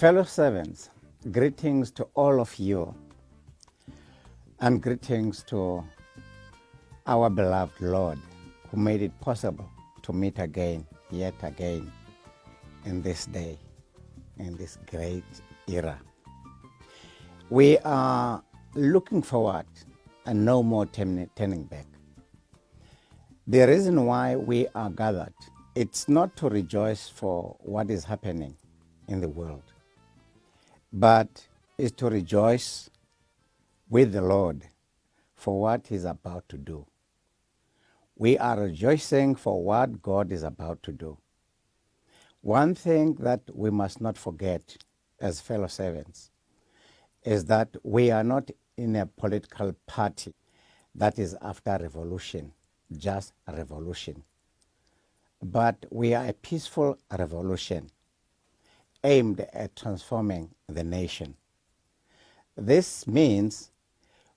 Fellow servants, greetings to all of you, and greetings to our beloved Lord, who made it possible to meet again, yet again, in this day, in this great era. We are looking forward and no more turning back. The reason why we are gathered, it's not to rejoice for what is happening in the world, but is to rejoice with the Lord for what He's about to do. We are rejoicing for what God is about to do. One thing that we must not forget as fellow servants is that we are not in a political party that is after revolution, just a revolution. But we are a peaceful revolution aimed at transforming the nation. This means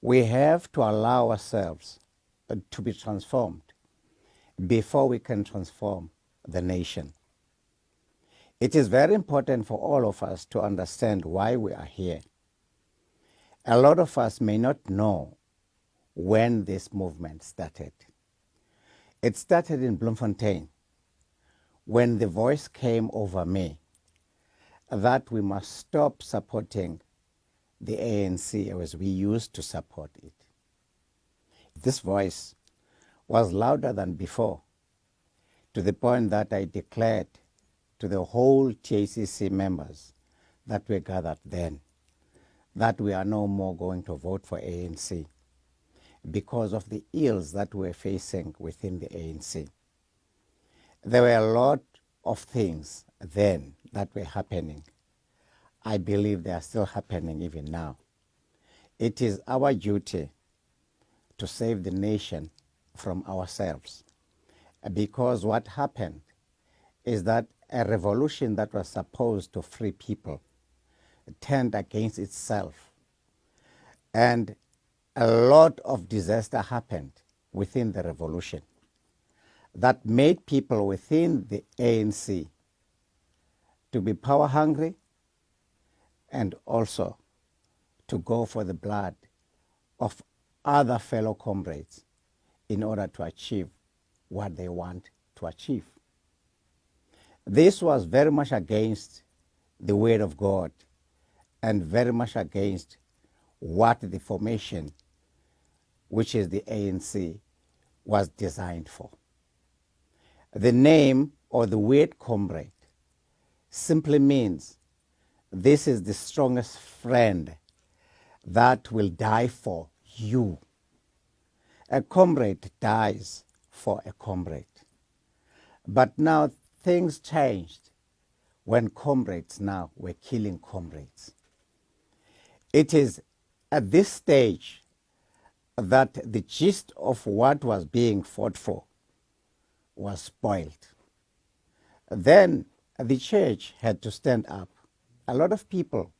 we have to allow ourselves to be transformed before we can transform the nation. It is very important for all of us to understand why we are here. A lot of us may not know when this movement started. It started in Bloemfontein when the voice came over me that we must stop supporting the ANC as we used to support it. This voice was louder than before, to the point that I declared to the whole TACC members that were gathered then that we are no more going to vote for ANC because of the ills that we were facing within the ANC. There were a lot of things then that were happening. I believe they are still happening even now. It is our duty to save the nation from ourselves, because what happened is that a revolution that was supposed to free people turned against itself, and a lot of disaster happened within the revolution that made people within the ANC to be power hungry and also to go for the blood of other fellow comrades in order to achieve what they want to achieve. This was very much against the word of God and very much against what the formation, which is the ANC, was designed for. The name or the word comrade simply means this is the strongest friend that will die for you. A comrade dies for a comrade. But now things changed when comrades now were killing comrades. It is at this stage that the gist of what was being fought for was spoiled. Then the church had to stand up. A lot of people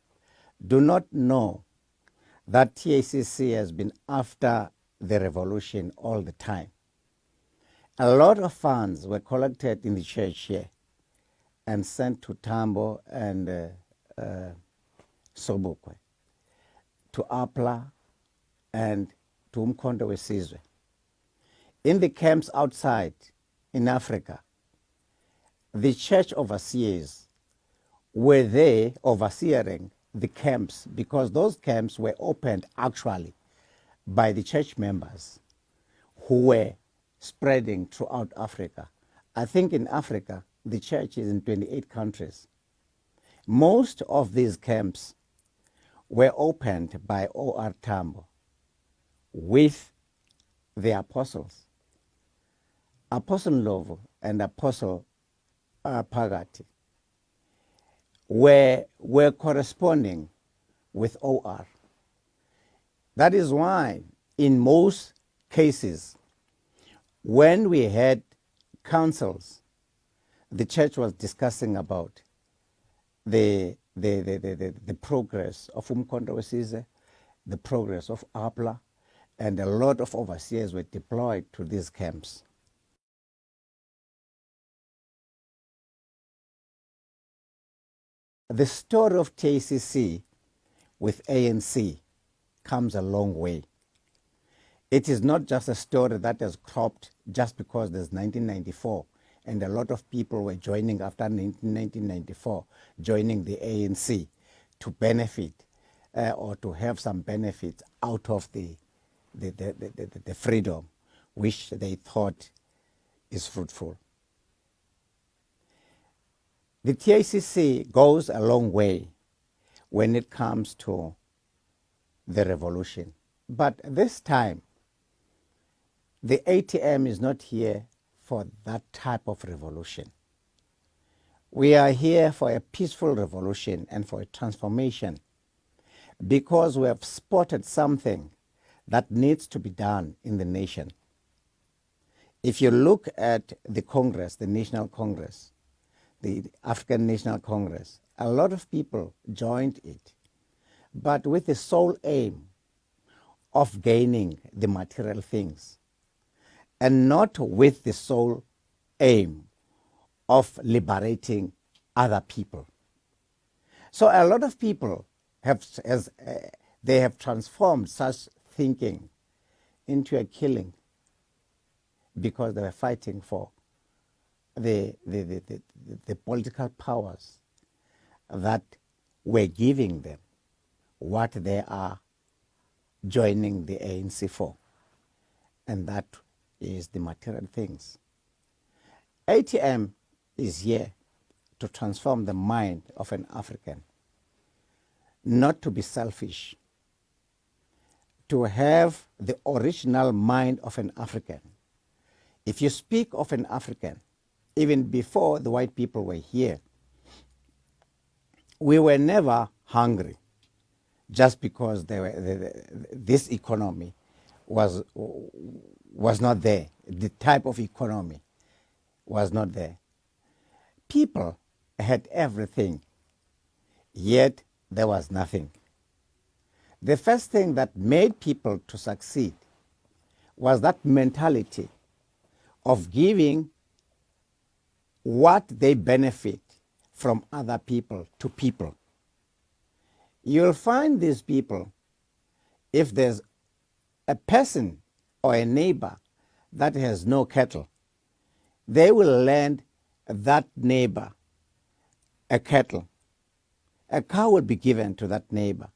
do not know that TACC has been after the revolution all the time. A lot of funds were collected in the church here and sent to Tambo and Sobukwe, to Apla and to Nongqunga. In the camps outside in Africa, the church overseers were there overseeing the camps because those camps were opened actually by the church members who were spreading throughout Africa. I think in Africa, the church is in 28 countries. Most of these camps were opened by O.R. Tambo with the apostles, Apostle Ndlovu and Apostle Phakathi, were corresponding with O.R. That is why in most cases, when we had councils, the church was discussing about the progress of Nongqunga, the progress of Apla, and a lot of overseers were deployed to these camps. the story of TACC with ANC comes a long way. It is not just a story that has cropped just because there's 1994 and a lot of people were joining after 1994, joining the ANC to benefit or to have some benefits out of the freedom which they thought is fruitful. The TACC goes a long way when it comes to the revolution. But this time, the ATM is not here for that type of revolution. We are here for a peaceful revolution and for a transformation because we have spotted something that needs to be done in the nation. If you look at the Congress, the National Congress, the African National Congress, a lot of people joined it, but with the sole aim of gaining the material things and not with the sole aim of liberating other people. So a lot of people they have transformed such thinking into a killing because they were fighting for the political powers that were giving them what they are joining the ANC for, and that is the material things. ATM is here to transform the mind of an African, not to be selfish, to have the original mind of an African. If you speak of an African, even before the white people were here, we were never hungry just because this economy was not there. The type of economy was not there. People had everything, yet there was nothing. The first thing that made people to succeed was that mentality of giving what they benefit from other people to people. You'll find these people, if there's a person or a neighbor that has no cattle, they will lend that neighbor a cattle. A cow will be given to that neighbor.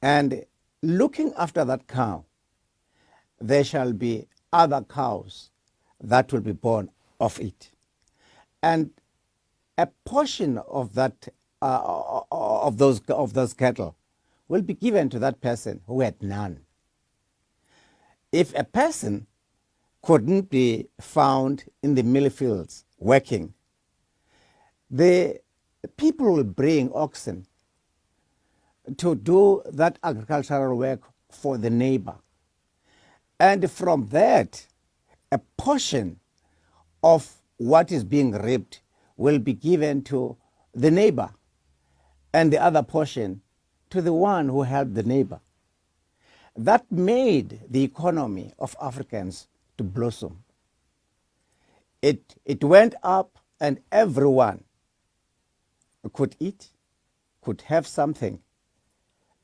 And looking after that cow, there shall be other cows that will be born of it. And a portion of that of those cattle will be given to that person who had none. If a person couldn't be found in the mill fields working, the people will bring oxen to do that agricultural work for the neighbor. And from that, a portion of what is being reaped will be given to the neighbor, and the other portion to the one who helped the neighbor. That made the economy of Africans to blossom. It went up, and everyone could eat, could have something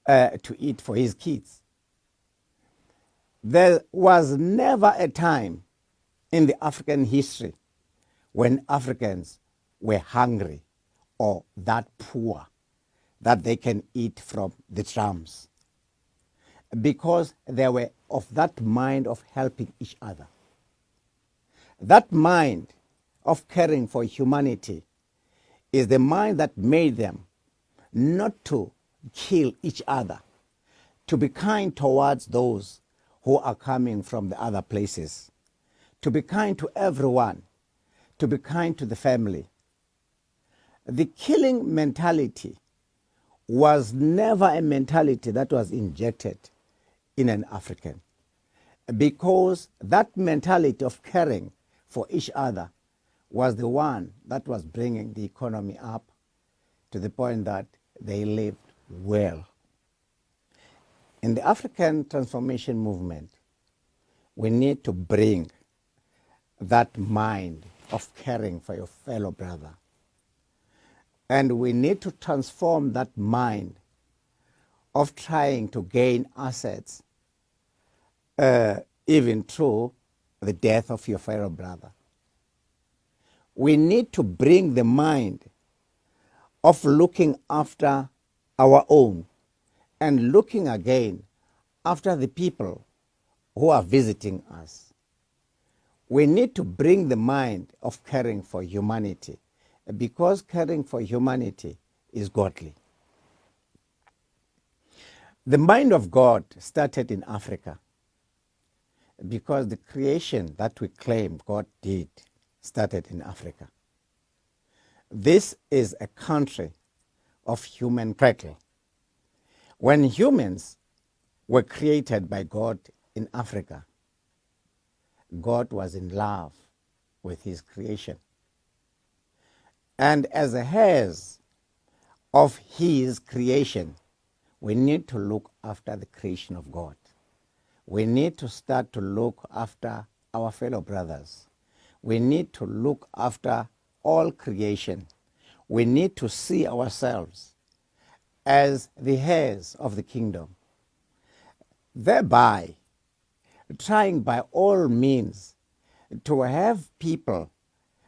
to eat for his kids. There was never a time in the African history when Africans were hungry or that poor that they can eat from the drums, because they were of that mind of helping each other. That mind of caring for humanity is the mind that made them not to kill each other, to be kind towards those who are coming from the other places, to be kind to everyone, to be kind to the family. The killing mentality was never a mentality that was injected in an African, because that mentality of caring for each other was the one that was bringing the economy up to the point that they lived well. In the African transformation movement, we need to bring that mind of caring for your fellow brother. And we need to transform that mind of trying to gain assets even through the death of your fellow brother. We need to bring the mind of looking after our own and looking again after the people who are visiting us. We need to bring the mind of caring for humanity, because caring for humanity is godly. The mind of God started in Africa, because the creation that we claim God did started in Africa. This is a country of human cradle. When humans were created by God in Africa, God was in love with his creation. And as heirs of his creation, we need to look after the creation of God. We need to start to look after our fellow brothers. We need to look after all creation. We need to see ourselves as the heirs of the kingdom, thereby trying by all means to have people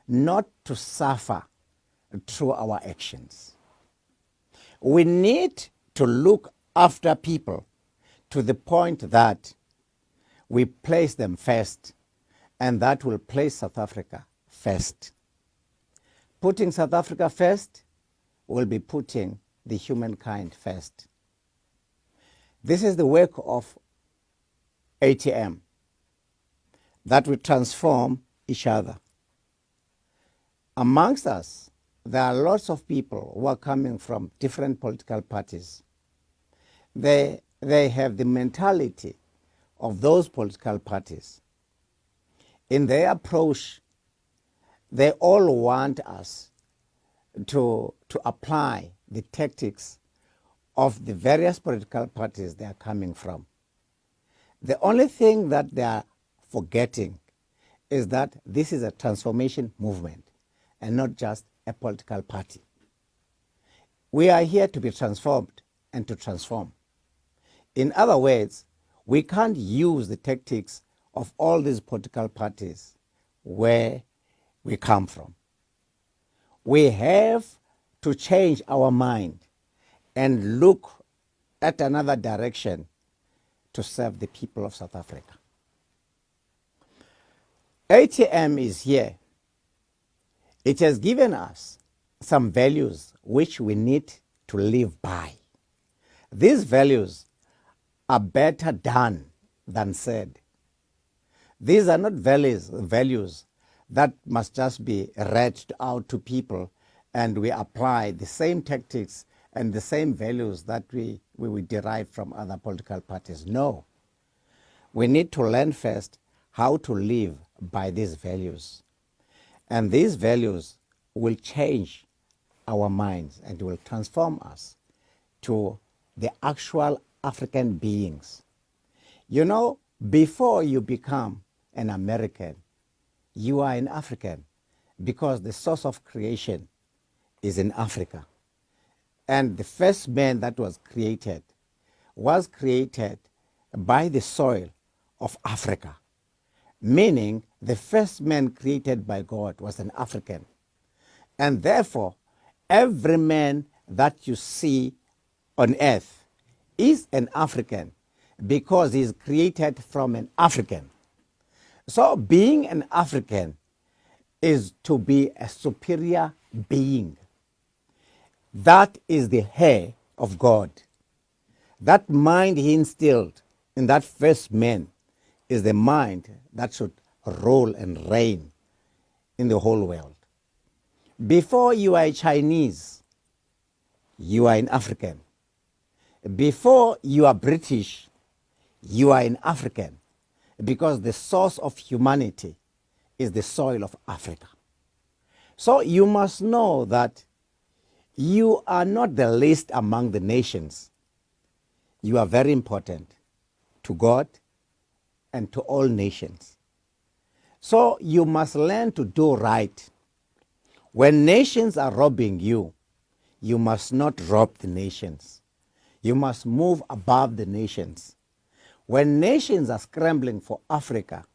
not to suffer through our actions. We need to look after people to the point that we place them first, and that will place South Africa first. Putting South Africa first will be putting the humankind first. This is the work of ATM, that we transform each other. Amongst us, there are lots of people who are coming from different political parties. They have the mentality of those political parties. In their approach, they all want us to apply the tactics of the various political parties they are coming from. The only thing that they are forgetting is that this is a transformation movement and not just a political party. We are here to be transformed and to transform. In other words, we can't use the tactics of all these political parties where we come from. We have to change our mind and look at another direction to serve the people of South Africa. ATM is here. It has given us some values which we need to live by. These values are better done than said. These are not values that must just be read out to people and we apply the same tactics and the same values that we derive from other political parties. No. We need to learn first how to live by these values. And these values will change our minds and will transform us to the actual African beings. You know, before you become an American, you are an African, because the source of creation is in Africa. And the first man that was created by the soil of Africa, meaning the first man created by God was an African. And therefore, every man that you see on earth is an African, because he is created from an African. So being an African is to be a superior being. That is the hair of God. That mind he instilled in that first man is the mind that should rule and reign in the whole world. Before you are a Chinese, you are an African. Before you are British, you are an African, because the source of humanity is the soil of Africa. So you must know that you are not the least among the nations. You are very important to God and to all nations. So you must learn to do right. When nations are robbing you, you must not rob the nations. You must move above the nations. When nations are scrambling for Africa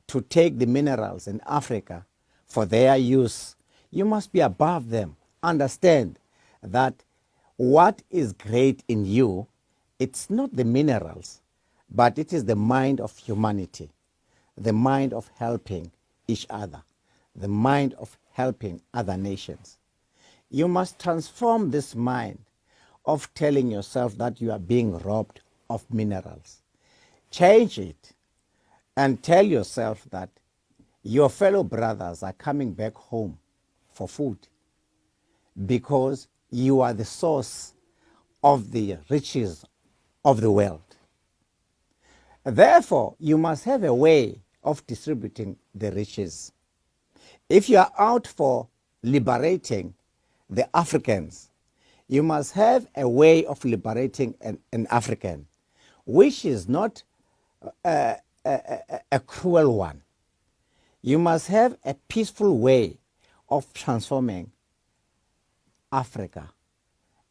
to take the minerals in Africa for their use, you must be above them. Understand that what is great in you, it's not the minerals, but it is the mind of humanity, the mind of helping each other, the mind of helping other nations. You must transform this mind of telling yourself that you are being robbed of minerals. Change it and tell yourself that your fellow brothers are coming back home for food because you are the source of the riches of the world. Therefore, you must have a way of distributing the riches. If you are out for liberating the Africans, you must have a way of liberating an African, which is not a cruel one. You must have a peaceful way of transforming Africa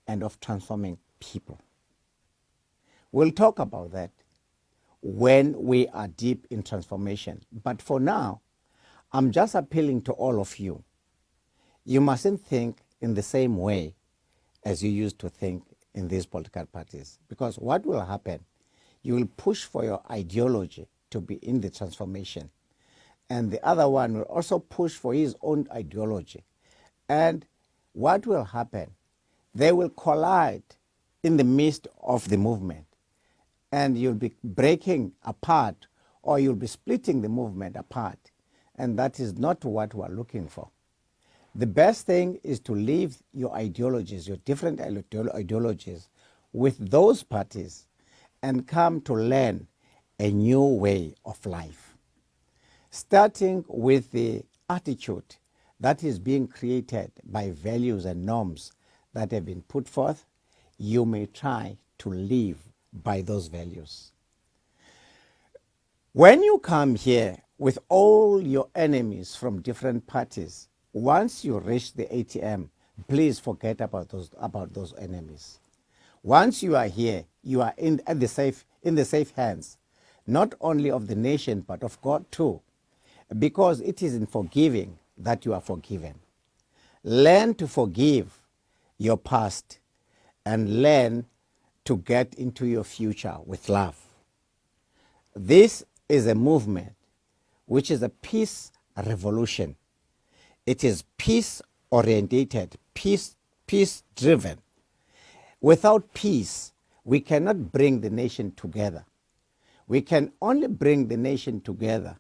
and of transforming people. We'll talk about that when we are deep in transformation. But for now, I'm just appealing to all of you. You mustn't think in the same way as you used to think in these political parties. Because what will happen, you will push for your ideology to be in the transformation. And the other one will also push for his own ideology. And what will happen? They will collide in the midst of the movement. And you'll be breaking apart, or you'll be splitting the movement apart. And that is not what we're looking for. The best thing is to leave your ideologies, your different ideologies, with those parties and come to learn a new way of life. Starting with the attitude that is being created by values and norms that have been put forth, you may try to live by those values. When you come here with all your enemies from different parties, once you reach the ATM, please forget about those enemies. Once you are here, you are in the safe hands, not only of the nation but of God too, because it is in forgiving that you are forgiven. Learn to forgive your past and learn to get into your future with love. This is a movement which is a peace revolution. It is peace-orientated, peace-driven. Without peace, we cannot bring the nation together. We can only bring the nation together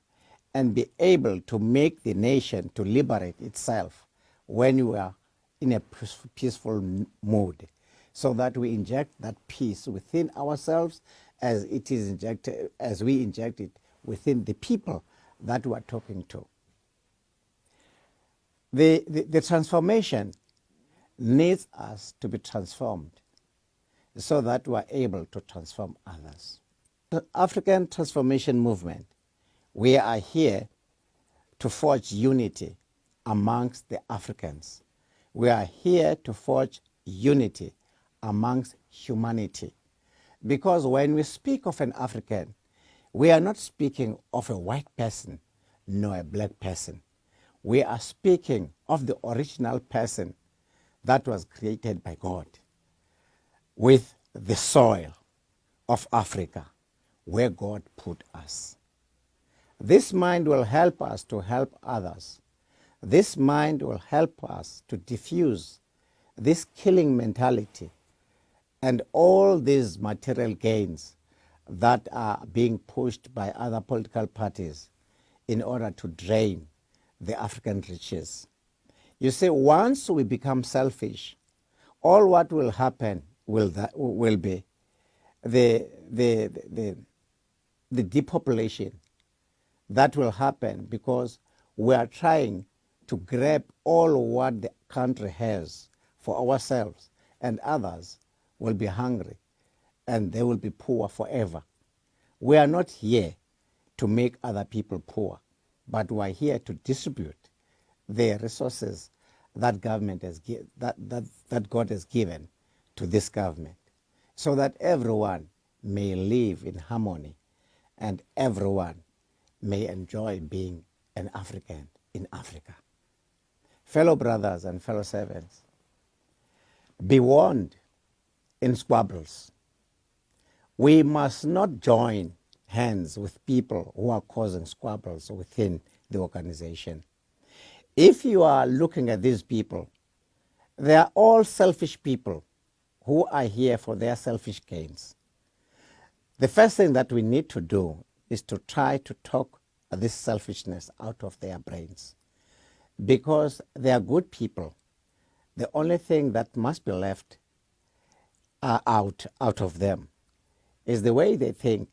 and be able to make the nation to liberate itself when we are in a peaceful mood, so that we inject that peace within ourselves as we inject it within the people that we are talking to. The transformation needs us to be transformed so that we are able to transform others. The African Transformation Movement, we are here to forge unity amongst the Africans. We are here to forge unity amongst humanity. Because when we speak of an African, we are not speaking of a white person nor a black person. We are speaking of the original person that was created by God with the soil of Africa where God put us. This mind will help us to help others. This mind will help us to diffuse this killing mentality and all these material gains that are being pushed by other political parties in order to drain the African riches. You see, once we become selfish, all what will happen will be the depopulation that will happen, because we are trying to grab all what the country has for ourselves, and others will be hungry and they will be poor forever. We are not here to make other people poor, but we are here to distribute the resources that government has that God has given to this government, so that everyone may live in harmony and everyone may enjoy being an African in Africa. Fellow brothers and fellow servants, be warned in squabbles. We must not join hands with people who are causing squabbles within the organization. If you are looking at these people, they are all selfish people who are here for their selfish gains. The first thing that we need to do is to try to talk this selfishness out of their brains, because they are good people. The only thing that must be left out of them is the way they think.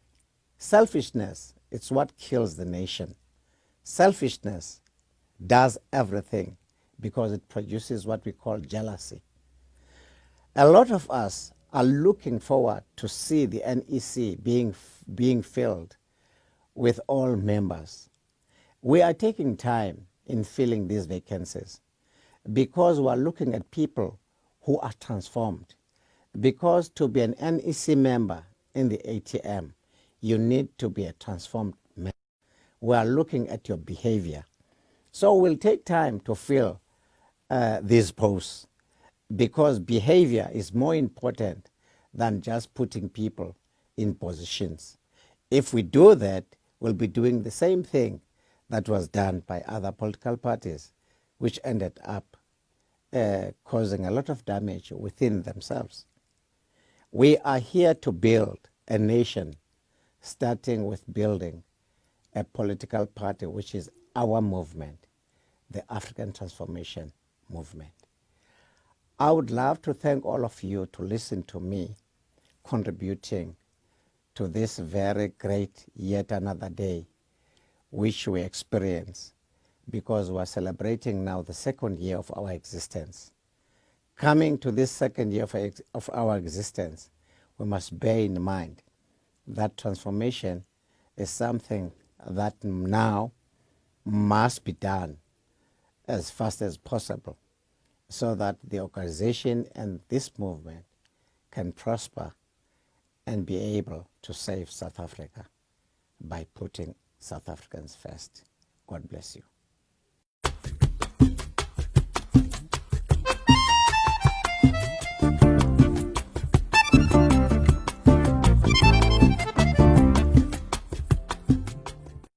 Selfishness, it's what kills the nation. Selfishness does everything because it produces what we call jealousy. A lot of us are looking forward to see the NEC being filled with all members. We are taking time in filling these vacancies because we are looking at people who are transformed. Because to be an NEC member in the ATM, you need to be a transformed member. We are looking at your behavior. So we'll take time to fill these posts, because behavior is more important than just putting people in positions. If we do that, we'll be doing the same thing that was done by other political parties, which ended up causing a lot of damage within themselves. We are here to build a nation, starting with building a political party, which is our movement, the African Transformation Movement. I would love to thank all of you to listen to me contributing to this very great yet another day which we experience, because we're celebrating now the second year of our existence. Coming to this second year of our existence, we must bear in mind that transformation is something that now must be done as fast as possible, so that the organization and this movement can prosper and be able to save South Africa by putting South Africans first. God bless you.